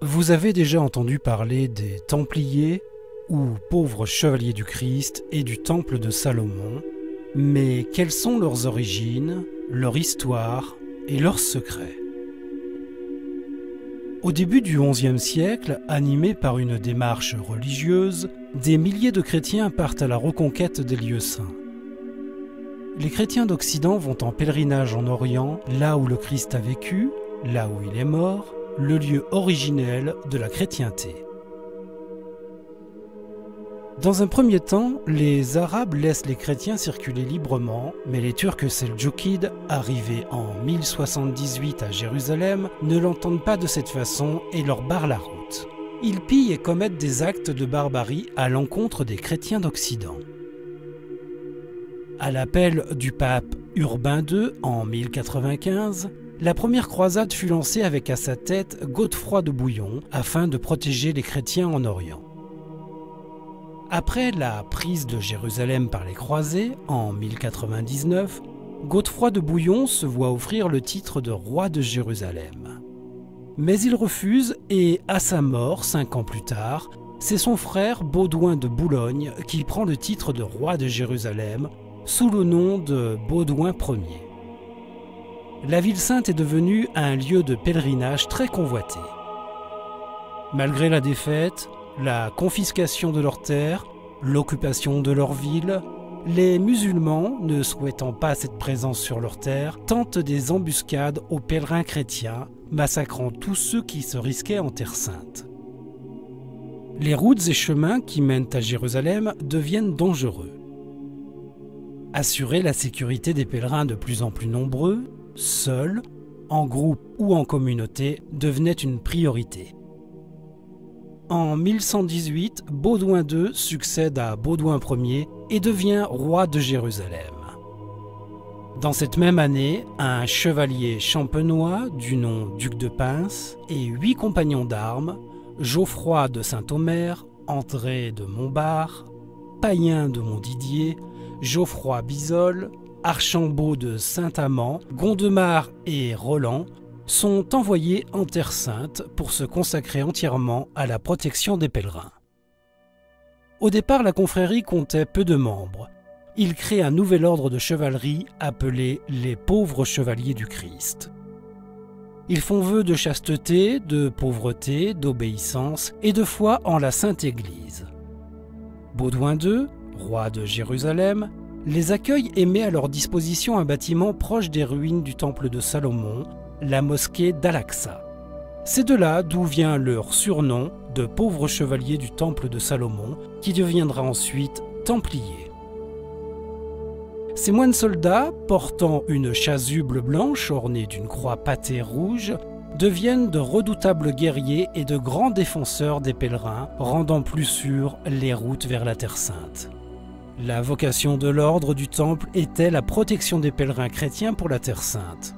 Vous avez déjà entendu parler des Templiers, ou pauvres chevaliers du Christ, et du Temple de Salomon, mais quelles sont leurs origines, leur histoire et leurs secrets? Au début du XIe siècle, animés par une démarche religieuse, des milliers de chrétiens partent à la reconquête des lieux saints. Les chrétiens d'Occident vont en pèlerinage en Orient, là où le Christ a vécu, là où il est mort, le lieu originel de la chrétienté. Dans un premier temps, les Arabes laissent les chrétiens circuler librement, mais les Turcs seldjoukides, arrivés en 1078 à Jérusalem, ne l'entendent pas de cette façon et leur barrent la route. Ils pillent et commettent des actes de barbarie à l'encontre des chrétiens d'Occident. À l'appel du pape Urbain II en 1095, la première croisade fut lancée avec à sa tête Godefroy de Bouillon afin de protéger les chrétiens en Orient. Après la prise de Jérusalem par les croisés en 1099, Godefroy de Bouillon se voit offrir le titre de roi de Jérusalem. Mais il refuse et à sa mort, 5 ans plus tard, c'est son frère Baudouin de Boulogne qui prend le titre de roi de Jérusalem sous le nom de Baudouin Ier. La ville sainte est devenue un lieu de pèlerinage très convoité. Malgré la défaite, la confiscation de leurs terres, l'occupation de leur ville, les musulmans, ne souhaitant pas cette présence sur leurs terres, tentent des embuscades aux pèlerins chrétiens, massacrant tous ceux qui se risquaient en terre sainte. Les routes et chemins qui mènent à Jérusalem deviennent dangereux. Assurer la sécurité des pèlerins de plus en plus nombreux, seuls, en groupe ou en communauté, devenait une priorité. En 1118, Baudouin II succède à Baudouin Ier et devient roi de Jérusalem. Dans cette même année, un chevalier champenois du nom duc de Pins et 8 compagnons d'armes, Geoffroy de Saint-Omer, André de Montbard, Païen de Montdidier, Geoffroy Bisol, Archambault de Saint-Amand, Gondemar et Roland sont envoyés en Terre Sainte pour se consacrer entièrement à la protection des pèlerins. Au départ, la confrérie comptait peu de membres. Ils créent un nouvel ordre de chevalerie appelé les pauvres chevaliers du Christ. Ils font vœu de chasteté, de pauvreté, d'obéissance et de foi en la Sainte Église. Baudouin II, roi de Jérusalem, les accueille et met à leur disposition un bâtiment proche des ruines du temple de Salomon, la mosquée d'Al-Aqsa. C'est de là d'où vient leur surnom de pauvres chevaliers du temple de Salomon, qui deviendra ensuite templiers. Ces moines soldats, portant une chasuble blanche ornée d'une croix pâtée rouge, deviennent de redoutables guerriers et de grands défenseurs des pèlerins, rendant plus sûres les routes vers la Terre Sainte. La vocation de l'ordre du Temple était la protection des pèlerins chrétiens pour la Terre Sainte.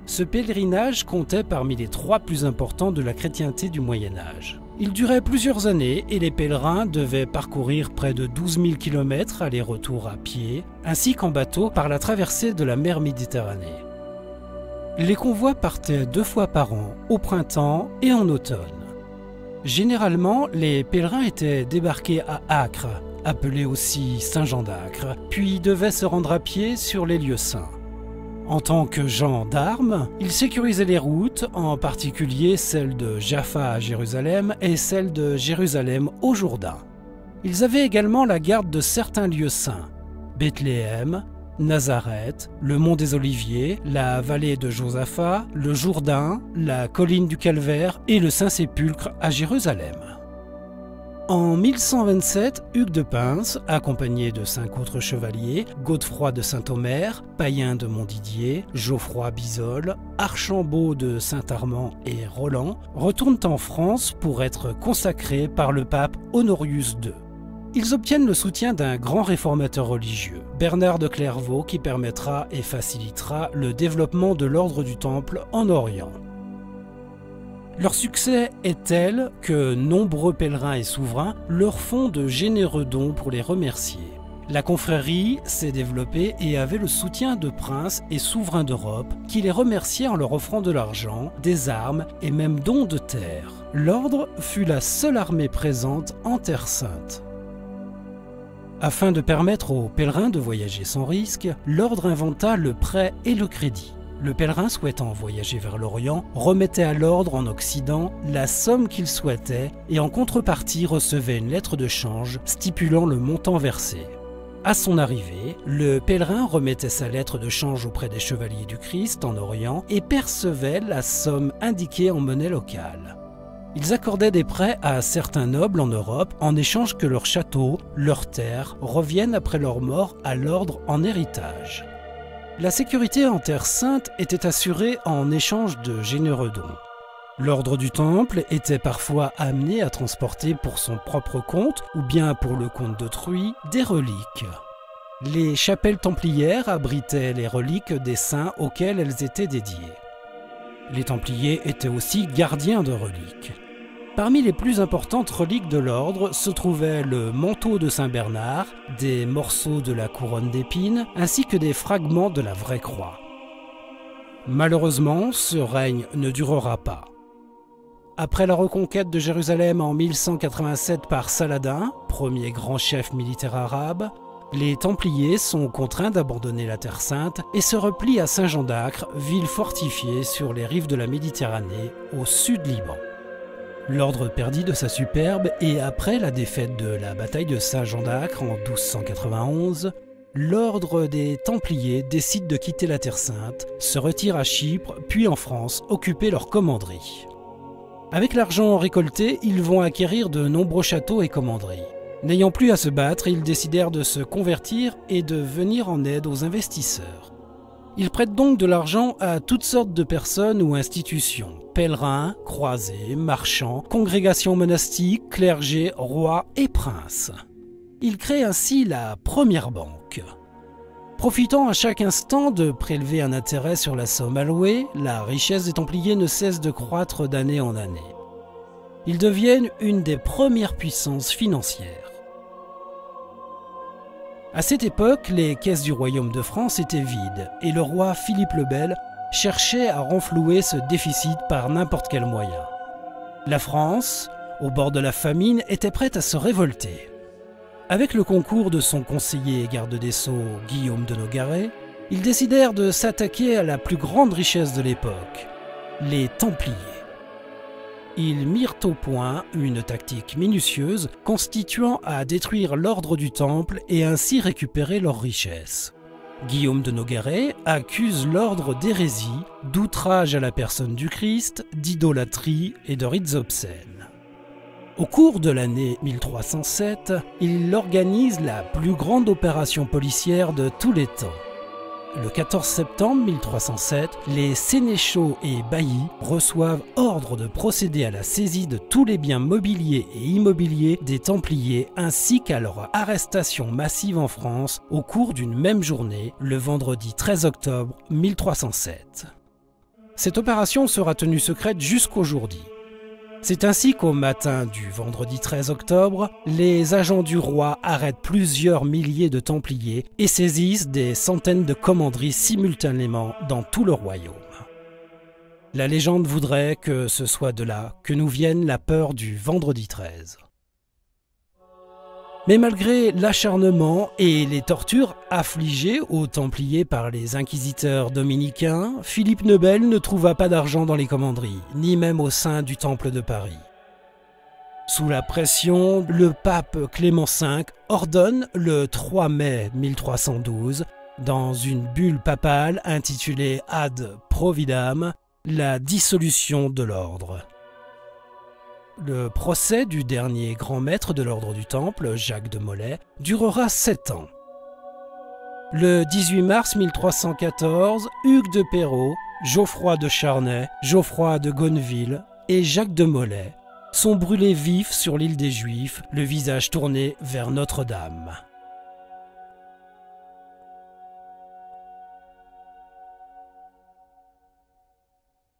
Ce pèlerinage comptait parmi les 3 plus importants de la chrétienté du Moyen Âge. Il durait plusieurs années et les pèlerins devaient parcourir près de 12 000 km aller-retour à pied, ainsi qu'en bateau par la traversée de la mer Méditerranée. Les convois partaient 2 fois par an, au printemps et en automne. Généralement, les pèlerins étaient débarqués à Acre, appelé aussi Saint-Jean d'Acre, puis devaient se rendre à pied sur les lieux saints. En tant que gens d'armes, ils sécurisaient les routes, en particulier celle de Jaffa à Jérusalem et celle de Jérusalem au Jourdain. Ils avaient également la garde de certains lieux saints, Bethléem, Nazareth, le mont des Oliviers, la vallée de Josaphat, le Jourdain, la colline du Calvaire et le Saint-Sépulcre à Jérusalem. En 1127, Hugues de Pins, accompagné de 5 autres chevaliers, Godefroy de Saint-Omer, Païen de Montdidier, Geoffroy Bisol, Archambault de Saint-Armand et Roland, retournent en France pour être consacrés par le pape Honorius II. Ils obtiennent le soutien d'un grand réformateur religieux, Bernard de Clairvaux, qui permettra et facilitera le développement de l'ordre du Temple en Orient. Leur succès est tel que nombreux pèlerins et souverains leur font de généreux dons pour les remercier. La confrérie s'est développée et avait le soutien de princes et souverains d'Europe qui les remerciaient en leur offrant de l'argent, des armes et même dons de terre. L'ordre fut la seule armée présente en Terre Sainte. Afin de permettre aux pèlerins de voyager sans risque, l'ordre inventa le prêt et le crédit. Le pèlerin souhaitant voyager vers l'Orient remettait à l'ordre en Occident la somme qu'il souhaitait et en contrepartie recevait une lettre de change stipulant le montant versé. À son arrivée, le pèlerin remettait sa lettre de change auprès des chevaliers du Christ en Orient et percevait la somme indiquée en monnaie locale. Ils accordaient des prêts à certains nobles en Europe en échange que leurs châteaux, leurs terres reviennent après leur mort à l'ordre en héritage. La sécurité en Terre Sainte était assurée en échange de généreux dons. L'ordre du Temple était parfois amené à transporter pour son propre compte ou bien pour le compte d'autrui des reliques. Les chapelles templières abritaient les reliques des saints auxquels elles étaient dédiées. Les Templiers étaient aussi gardiens de reliques. Parmi les plus importantes reliques de l'ordre se trouvaient le manteau de Saint-Bernard, des morceaux de la couronne d'épines, ainsi que des fragments de la vraie croix. Malheureusement, ce règne ne durera pas. Après la reconquête de Jérusalem en 1187 par Saladin, premier grand chef militaire arabe, les Templiers sont contraints d'abandonner la Terre Sainte et se replient à Saint-Jean d'Acre, ville fortifiée sur les rives de la Méditerranée, au sud Liban. L'ordre perdit de sa superbe et après la défaite de la bataille de Saint-Jean d'Acre en 1291, l'ordre des Templiers décide de quitter la Terre Sainte, se retire à Chypre puis en France occuper leur commanderie. Avec l'argent récolté, ils vont acquérir de nombreux châteaux et commanderies. N'ayant plus à se battre, ils décidèrent de se convertir et de venir en aide aux investisseurs. Ils prêtent donc de l'argent à toutes sortes de personnes ou institutions, pèlerins, croisés, marchands, congrégations monastiques, clergés, rois et princes. Ils créent ainsi la première banque. Profitant à chaque instant de prélever un intérêt sur la somme allouée, la richesse des Templiers ne cesse de croître d'année en année. Ils deviennent une des premières puissances financières. À cette époque, les caisses du royaume de France étaient vides et le roi Philippe le Bel cherchait à renflouer ce déficit par n'importe quel moyen. La France, au bord de la famine, était prête à se révolter. Avec le concours de son conseiller et garde des Sceaux, Guillaume de Nogaret, ils décidèrent de s'attaquer à la plus grande richesse de l'époque, les Templiers. Ils mirent au point une tactique minutieuse constituant à détruire l'ordre du Temple et ainsi récupérer leurs richesses. Guillaume de Nogaret accuse l'ordre d'hérésie, d'outrage à la personne du Christ, d'idolâtrie et de rites obscènes. Au cours de l'année 1307, il organise la plus grande opération policière de tous les temps. Le 14 septembre 1307, les sénéchaux et baillis reçoivent ordre de procéder à la saisie de tous les biens mobiliers et immobiliers des Templiers ainsi qu'à leur arrestation massive en France au cours d'une même journée, le vendredi 13 octobre 1307. Cette opération sera tenue secrète jusqu'au jour dit. C'est ainsi qu'au matin du vendredi 13 octobre, les agents du roi arrêtent plusieurs milliers de Templiers et saisissent des centaines de commanderies simultanément dans tout le royaume. La légende voudrait que ce soit de là que nous vienne la peur du vendredi 13. Mais malgré l'acharnement et les tortures affligées aux Templiers par les inquisiteurs dominicains, Philippe le Bel ne trouva pas d'argent dans les commanderies, ni même au sein du Temple de Paris. Sous la pression, le pape Clément V ordonne le 3 mai 1312, dans une bulle papale intitulée Ad Providam, la dissolution de l'ordre. Le procès du dernier grand maître de l'ordre du Temple, Jacques de Molay, durera 7 ans. Le 18 mars 1314, Hugues de Perrot, Geoffroy de Charnay, Geoffroy de Gonneville et Jacques de Molay sont brûlés vifs sur l'île des Juifs, le visage tourné vers Notre-Dame.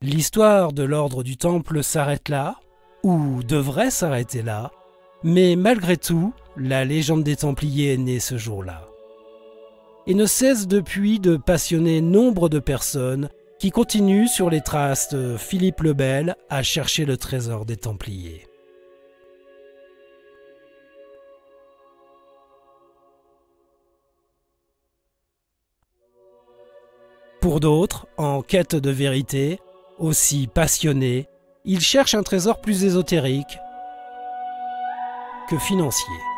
L'histoire de l'ordre du Temple s'arrête là, ou devrait s'arrêter là, Mais malgré tout, la légende des Templiers est née ce jour-là. Et ne cesse depuis de passionner nombre de personnes qui continuent sur les traces de Philippe le Bel à chercher le trésor des Templiers. Pour d'autres, en quête de vérité, aussi passionnés, ils cherchent un trésor plus ésotérique que financier.